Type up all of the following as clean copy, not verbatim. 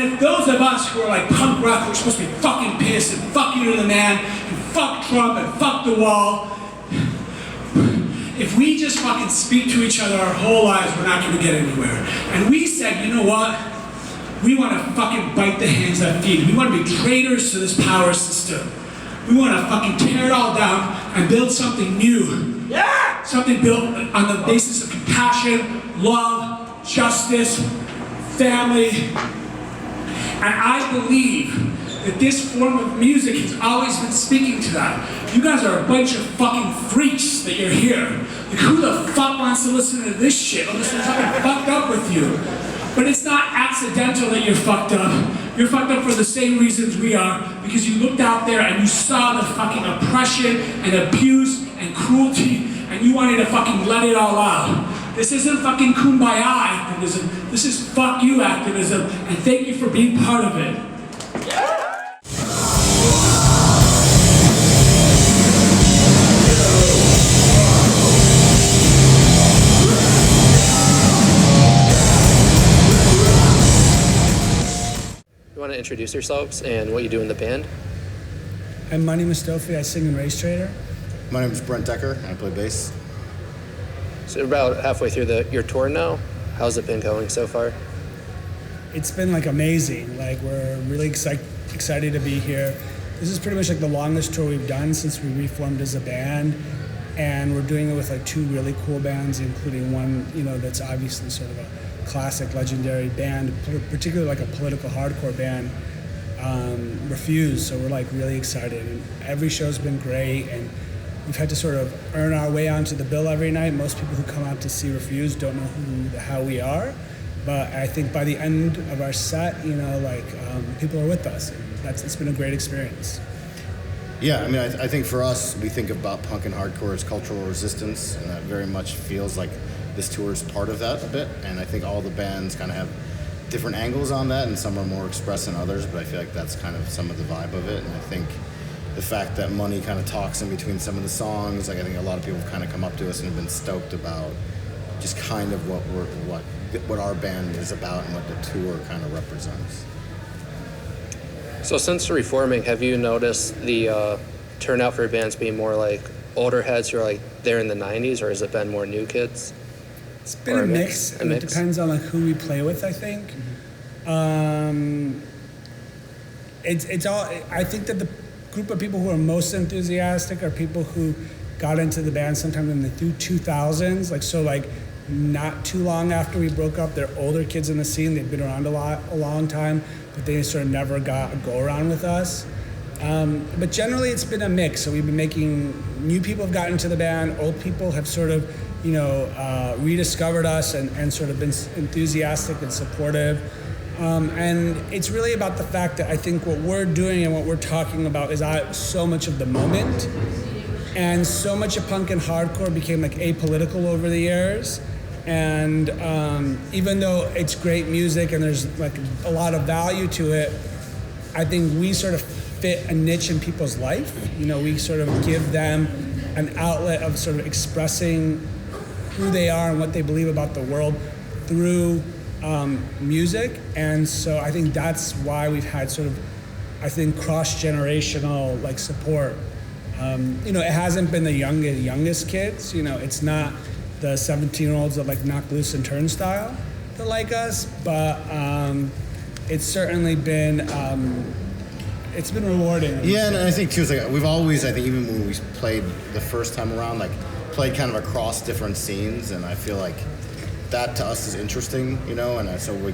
And if those of us who are like punk rock, who are supposed to be fucking pissed and fuck you to the man, and fuck Trump and fuck the wall, if we just fucking speak to each other our whole lives, we're not gonna get anywhere. And we said, you know what? We wanna fucking bite the hands that feed. We wanna be traitors to this power system. We wanna fucking tear it all down and build something new. Yeah! Something built on the basis of compassion, love, justice, family. And I believe that this form of music has always been speaking to that. You guys are a bunch of fucking freaks that you're here. Like, who the fuck wants to listen to this shit unless there's something fucked up with you? But it's not accidental that you're fucked up. You're fucked up for the same reasons we are, because you looked out there and you saw the fucking oppression and abuse and cruelty, and you wanted to fucking let it all out. This isn't fucking kumbaya activism. This is fuck you activism, and thank you for being part of it. You want to introduce yourselves and what you do in the band? I'm Money Mustafi. I sing in Racetraitor. My name is Brent Decker. I play bass. So you're about halfway through your tour now. How's it been going so far? It's been like amazing. Like, we're really excited to be here. This is pretty much like the longest tour we've done since we reformed as a band, and we're doing it with like two really cool bands, including one, you know, that's obviously sort of a classic, legendary band, particularly like a political hardcore band, Refuse. So we're like really excited, and every show's been great, and we've had to sort of earn our way onto the bill every night. Most people who come out to see Refuse don't know who the hell we are, but I think by the end of our set, you know, like people are with us, and it's been a great experience. Yeah, I mean, I think for us, we think about punk and hardcore as cultural resistance, and that very much feels like this tour is part of that a bit. And I think all the bands kind of have different angles on that, and some are more expressed than others, but I feel like that's kind of some of the vibe of it. And I think the fact that Money kind of talks in between some of the songs, like I think a lot of people have kind of come up to us and have been stoked about just kind of what our band is about and what the tour kind of represents. So since reforming, have you noticed the turnout for bands being more like older heads who are like there in the 90s, or has it been more new kids? It's been a mix, and it depends on like who we play with, I think. It's all, I think that the group of people who are most enthusiastic are people who got into the band sometime in the 2000s, like not too long after we broke up. They're older kids in the scene. They've been around a long time, but they sort of never got a go around with us. But generally it's been a mix. So we've been making, new people have gotten into the band, old people have sort of, you know, rediscovered us and sort of been enthusiastic and supportive. And it's really about the fact that I think what we're doing and what we're talking about is so much of the moment. And so much of punk and hardcore became like apolitical over the years. And even though it's great music and there's like a lot of value to it, I think we sort of fit a niche in people's life. You know, we sort of give them an outlet of sort of expressing who they are and what they believe about the world through music. And so I think that's why we've had sort of, I think, cross-generational like support. You know, it hasn't been the youngest kids. You know, it's not the 17-year-olds that like Knock Loose and Turnstile that like us, but it's certainly been it's been rewarding. Yeah, and I think too, it's like we've always, I think even when we played the first time around, like played kind of across different scenes, and I feel like that to us is interesting, you know, and so we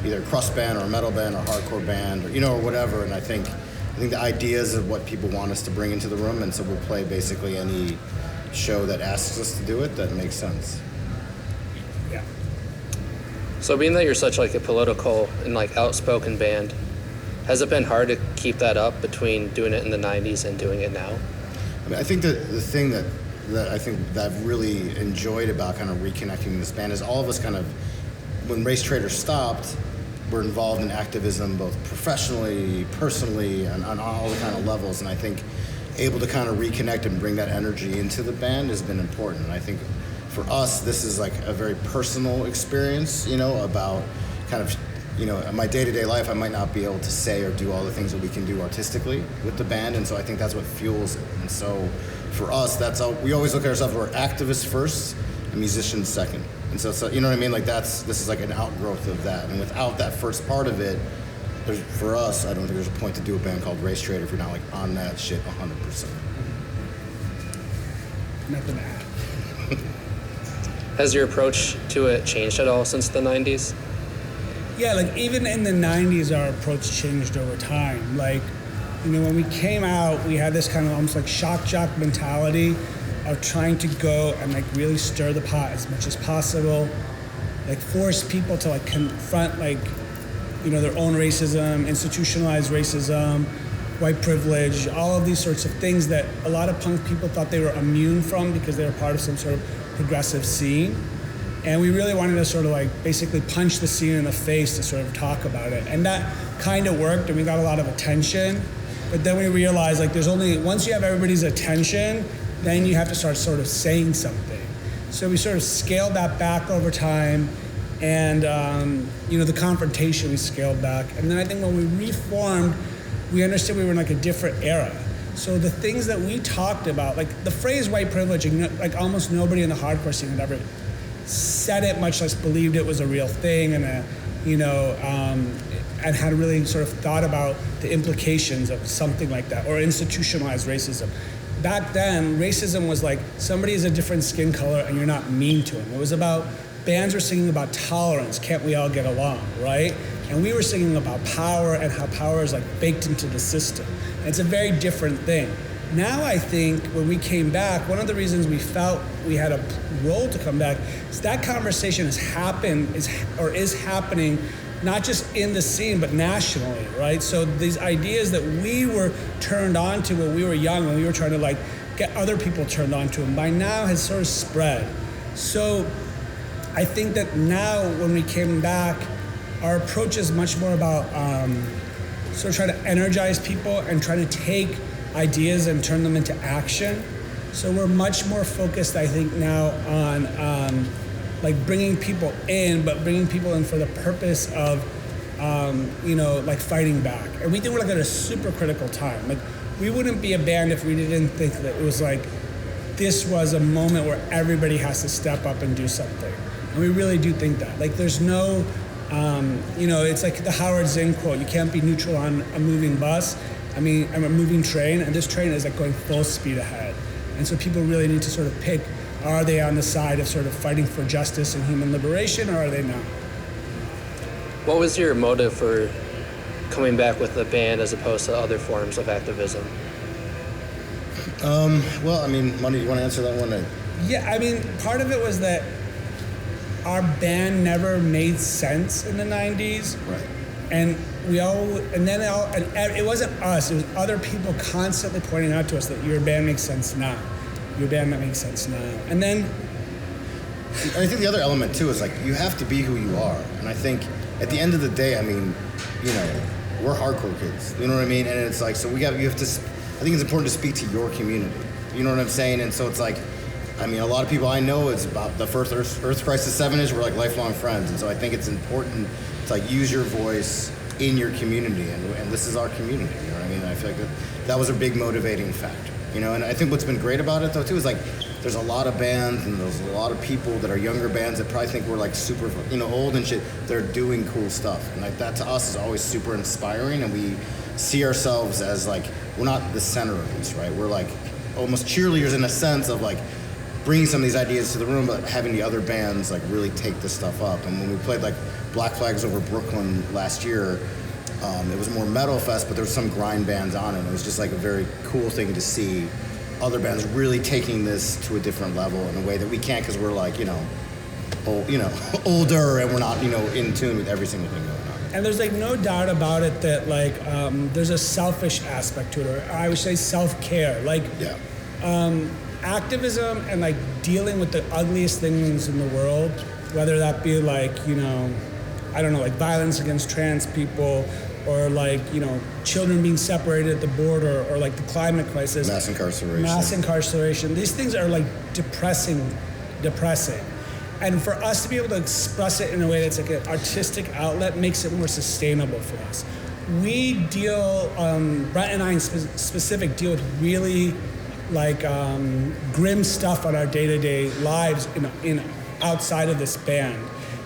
either a crust band or a metal band or a hardcore band or, you know, or whatever, and I think the ideas of what people want us to bring into the room, and so we'll play basically any show that asks us to do it that makes sense. Yeah. So being that you're such like a political and like outspoken band, has it been hard to keep that up between doing it in the 90s and doing it now? I mean, I think that the thing that I think that I've really enjoyed about kind of reconnecting this band is all of us kind of, when Racetraitor stopped, we're involved in activism both professionally, personally, and on all the kind of levels. And I think able to kind of reconnect and bring that energy into the band has been important. And I think for us, this is like a very personal experience, you know, about kind of in my day-to-day life, I might not be able to say or do all the things that we can do artistically with the band, and so I think that's what fuels it. And so for us, that's how we always look at ourselves. We're activists first and musicians second. And so you know what I mean? Like this is like an outgrowth of that. And without that first part of it, for us, I don't think there's a point to do a band called Racetraitor if you're not like on that shit 100%. Nothing to add. Has your approach to it changed at all since the 90s? Yeah, like even in the 90s, our approach changed over time. Like, when we came out, we had this kind of almost like shock jock mentality of trying to go and like really stir the pot as much as possible, like force people to like confront like, their own racism, institutionalized racism, white privilege, all of these sorts of things that a lot of punk people thought they were immune from because they were part of some sort of progressive scene. And we really wanted to sort of like basically punch the scene in the face to sort of talk about it. And that kind of worked, and we got a lot of attention. But then we realized like once you have everybody's attention, then you have to start sort of saying something. So we sort of scaled that back over time. And, the confrontation we scaled back. And then I think when we reformed, we understood we were in like a different era. So the things that we talked about, like the phrase white privilege, like almost nobody in the hardcore scene had ever said it, much less believed it was a real thing, and and had really sort of thought about the implications of something like that, or institutionalized racism. Back then, racism was like somebody is a different skin color and you're not mean to them. It was about, bands were singing about tolerance, can't we all get along, right? And we were singing about power and how power is like baked into the system. And it's a very different thing. Now I think when we came back, one of the reasons we felt we had a role to come back is that conversation is happening not just in the scene, but nationally, right? So these ideas that we were turned on to when we were young, when we were trying to like get other people turned on to them, by now has sort of spread. So I think that now when we came back, our approach is much more about sort of trying to energize people and try to take ideas and turn them into action. So we're much more focused, I think, now on like bringing people in, but bringing people in for the purpose of, like fighting back. And we think we're like at a super critical time. Like we wouldn't be a band if we didn't think that it was like, this was a moment where everybody has to step up and do something. And we really do think that. Like there's no, it's like the Howard Zinn quote, you can't be neutral on a moving bus. I'm a moving train, and this train is like going full speed ahead. And so people really need to sort of pick, are they on the side of sort of fighting for justice and human liberation, or are they not? What was your motive for coming back with the band as opposed to other forms of activism? Money, you want to answer that one? Yeah, part of it was that our band never made sense in the 90s. Right. And it wasn't us, it was other people constantly pointing out to us that your band makes sense now. Your band makes sense now. And then... And I think the other element too is like, you have to be who you are. And I think at the end of the day, we're hardcore kids. You know what I mean? And it's like, so you have to, I think it's important to speak to your community. You know what I'm saying? And so it's like, a lot of people I know, it's about the first Earth Crisis 7-ish, we're like lifelong friends. And so I think it's important to like use your voice in your community, and this is our community, you know what I mean? I feel like that was a big motivating factor, and I think what's been great about it though too is like, there's a lot of bands and there's a lot of people that are younger bands that probably think we're like super, old and shit. They're doing cool stuff, and like that to us is always super inspiring, and we see ourselves as like, we're not the center of this, right? We're like almost cheerleaders in a sense of like, bringing some of these ideas to the room, but having the other bands like really take this stuff up. And when we played like Black Flags over Brooklyn last year, it was more metal fest, but there was some grind bands on it. It was just like a very cool thing to see other bands really taking this to a different level in a way that we can't, because we're like, older, and we're not, in tune with every single thing going on. And there's like no doubt about it that like there's a selfish aspect to it, or I would say self-care. Like, yeah. Activism and like dealing with the ugliest things in the world, whether that be like, like violence against trans people, or like, children being separated at the border, or like the climate crisis. Mass incarceration. These things are like depressing. And for us to be able to express it in a way that's like an artistic outlet makes it more sustainable for us. We deal, Brett and I in specific, deal with really like grim stuff on our day-to-day lives in outside of this band.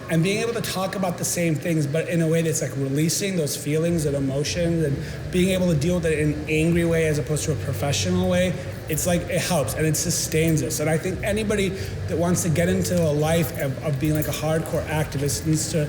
And being able to talk about the same things, but in a way that's like releasing those feelings and emotions and being able to deal with it in an angry way as opposed to a professional way, it's like it helps and it sustains us. And I think anybody that wants to get into a life of being like a hardcore activist needs to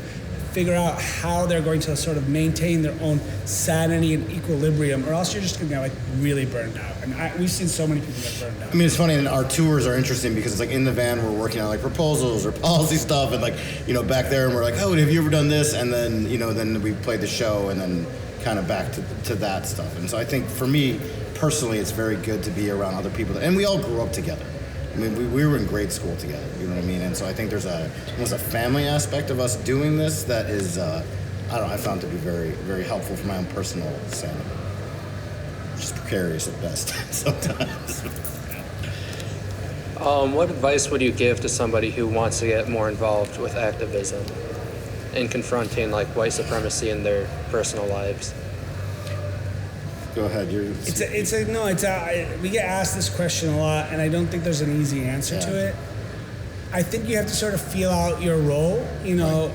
figure out how they're going to sort of maintain their own sanity and equilibrium, or else you're just gonna get like really burned out. And we've seen so many people get burned out. I mean, it's funny, and our tours are interesting because it's like in the van we're working on like proposals or policy stuff, and like, you know, back there and we're like, oh, have you ever done this? And then, you know, then we play the show and then kind of back to that stuff. And so I think for me personally, it's very good to be around other people and we all grew up together. I mean, we were in grade school together, you know what I mean? And so I think there's almost a family aspect of us doing this that is, I found to be very, very helpful for my own personal sanity. Just precarious at best sometimes. What advice would you give to somebody who wants to get more involved with activism and confronting like white supremacy in their personal lives? Go ahead. We get asked this question a lot, and I don't think there's an easy answer to it. I think you have to sort of feel out your role. You know,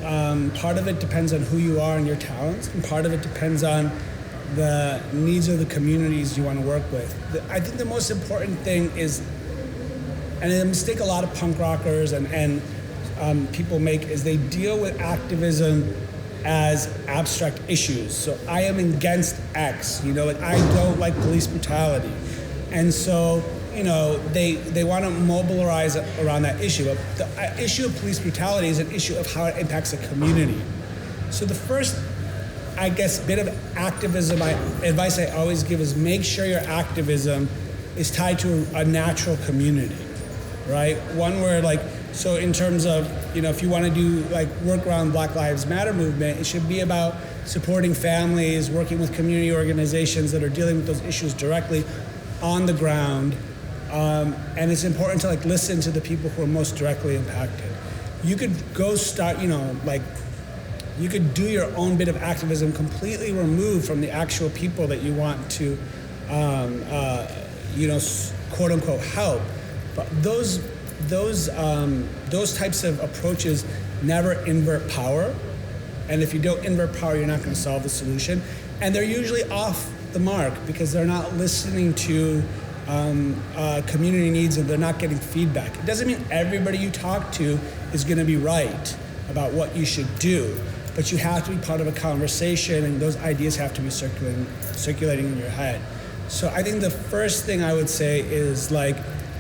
part of it depends on who you are and your talents, and part of it depends on the needs of the communities you want to work with. I think the most important thing is, and a mistake a lot of punk rockers and people make, is they deal with activism as abstract issues. So I am against X, you know, like I don't like police brutality. And so, you know, they want to mobilize around that issue. But the issue of police brutality is an issue of how it impacts a community. So the first, I guess, bit of activism advice I always give is make sure your activism is tied to a natural community, right? One where like, so in terms of, you know, if you want to do like work around Black Lives Matter movement, it should be about supporting families, working with community organizations that are dealing with those issues directly on the ground. And it's important to like listen to the people who are most directly impacted. You could go start, you know, like you could do your own bit of activism completely removed from the actual people that you want to, you know, quote unquote help. But those types of approaches never invert power, and if you don't invert power, you're not going to solve the solution. And they're usually off the mark because they're not listening to community needs and they're not getting feedback. It doesn't mean everybody you talk to is going to be right about what you should do, but you have to be part of a conversation, and those ideas have to be circulating in your head. So I think the first thing I would say is like,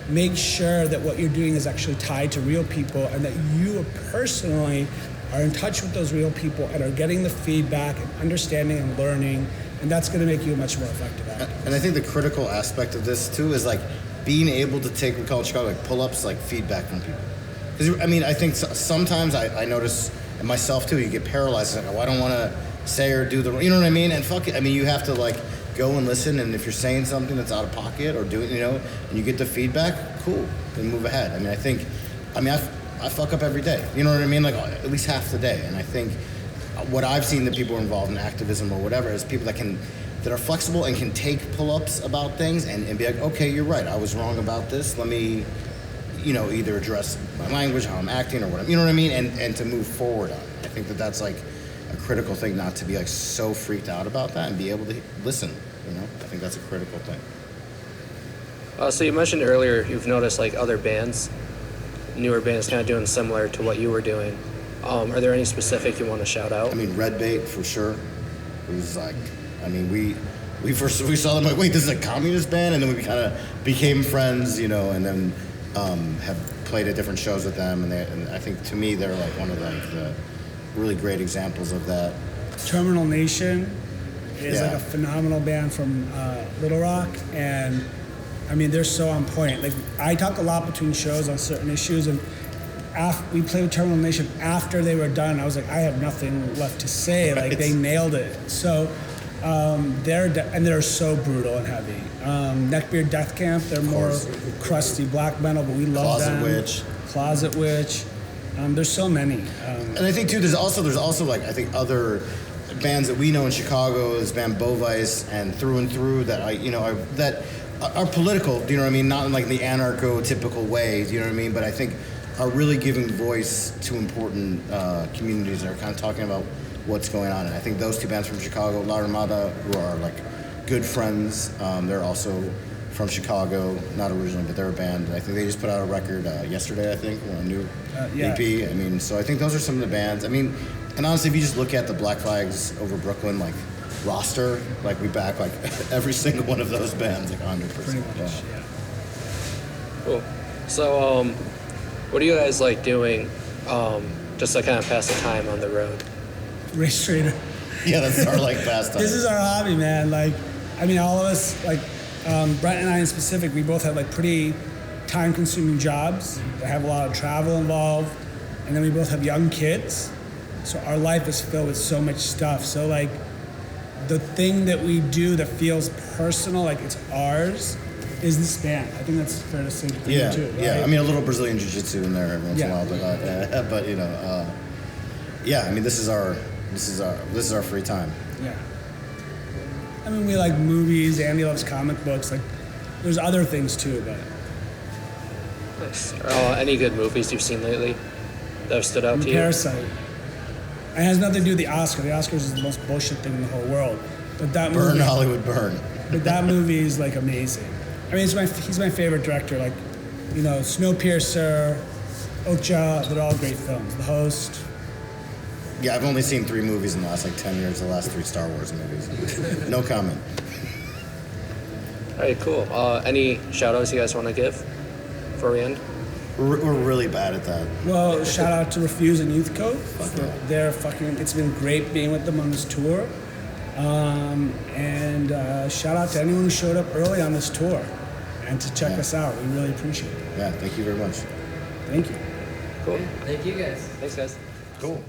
make sure that what you're doing is actually tied to real people and that you personally are in touch with those real people and are getting the feedback and understanding and learning, and that's going to make you a much more effective activist. And I think the critical aspect of this too is like being able to take, we call it in Chicago, like pull-ups, like feedback from people. Because I mean, I think sometimes I notice, and myself too, you get paralyzed, like, oh, I don't want to say or do the, you know what I mean? And fuck it, I mean, you have to like go and listen, and if you're saying something that's out of pocket or doing, you know, and you get the feedback, cool, then move ahead. I mean, I fuck up every day, you know what I mean? Like at least half the day. And I think what I've seen that people involved in activism or whatever is people that are flexible and can take pull-ups about things and be like, okay, you're right, I was wrong about this, let me, you know, either address my language, how I'm acting or whatever, you know what I mean? And to move forward on it. I think that's like a critical thing, not to be like so freaked out about that and be able to listen, you know? I think that's a critical thing. So you mentioned earlier you've noticed like other bands, newer bands kind of doing similar to what you were doing. Are there any specific you want to shout out? I mean, Red Bait for sure. It was like, I mean, we saw them like, wait, this is a communist band? And then we kind of became friends, you know, and then have played at different shows with them. And I think to me, they're like one of like the really great examples of that. Terminal Nation is like a phenomenal band from Little Rock, and I mean, they're so on point. Like, I talk a lot between shows on certain issues, and we played with Terminal Nation after they were done. I was like, I have nothing left to say. Like, they nailed it. So they're so brutal and heavy. Neckbeard Death Camp, they're more crusty black metal, but we love them. Closet Witch. Closet Witch. There's so many. And I think too, there's also like I think other bands that we know in Chicago, this band Bovice and through that that are political. Do you know what I mean? Not in like the anarcho-typical way. Do you know what I mean? But I think are really giving voice to important communities that are kind of talking about what's going on. And I think those two bands from Chicago, La Armada, who are like good friends, they're also from Chicago, not originally, but they're a band. I think they just put out a record yesterday, I think, or a new EP. I mean, so I think those are some of the bands. I mean, and honestly, if you just look at the Black Flags Over Brooklyn, like, roster, like, we back, like, every single one of those bands, like, 100%. Pretty much, yeah. Cool. So, what do you guys like doing just to kind of pass the time on the road? Racetraitor. Yeah, that's our, like, pastime. This is our hobby, man. Like, I mean, all of us, like, Brent and I in specific, we both have, like, pretty time-consuming jobs that have a lot of travel involved, and then we both have young kids. So our life is filled with so much stuff. So, like, the thing that we do that feels personal, like it's ours, is this band. I think that's fair to say for you too, right? Yeah. I mean, a little Brazilian jiu-jitsu in there every once in a while, but you know, yeah. I mean, this is our free time. Yeah. I mean, we like movies. Andy loves comic books. Like, there's other things too, but. Nice. Any good movies you've seen lately that have stood out to you? Parasite. It has nothing to do with the Oscar. The Oscars is the most bullshit thing in the whole world. But that Burn movie, Hollywood, burn. But that movie is like amazing. I mean, he's my favorite director. Like, you know, Snowpiercer, Okja, they're all great films. The Host. Yeah, I've only seen 3 movies in the last like 10 years. The last 3 Star Wars movies. No comment. All right, cool. Any shout-outs you guys want to give before we end? We're really bad at that. Well, shout out to Refuse and Youth Code. It's been great being with them on this tour. And shout out to anyone who showed up early on this tour and to check us out. We really appreciate it. Yeah, thank you very much. Thank you. Cool. Thank you guys. Thanks, guys. Cool.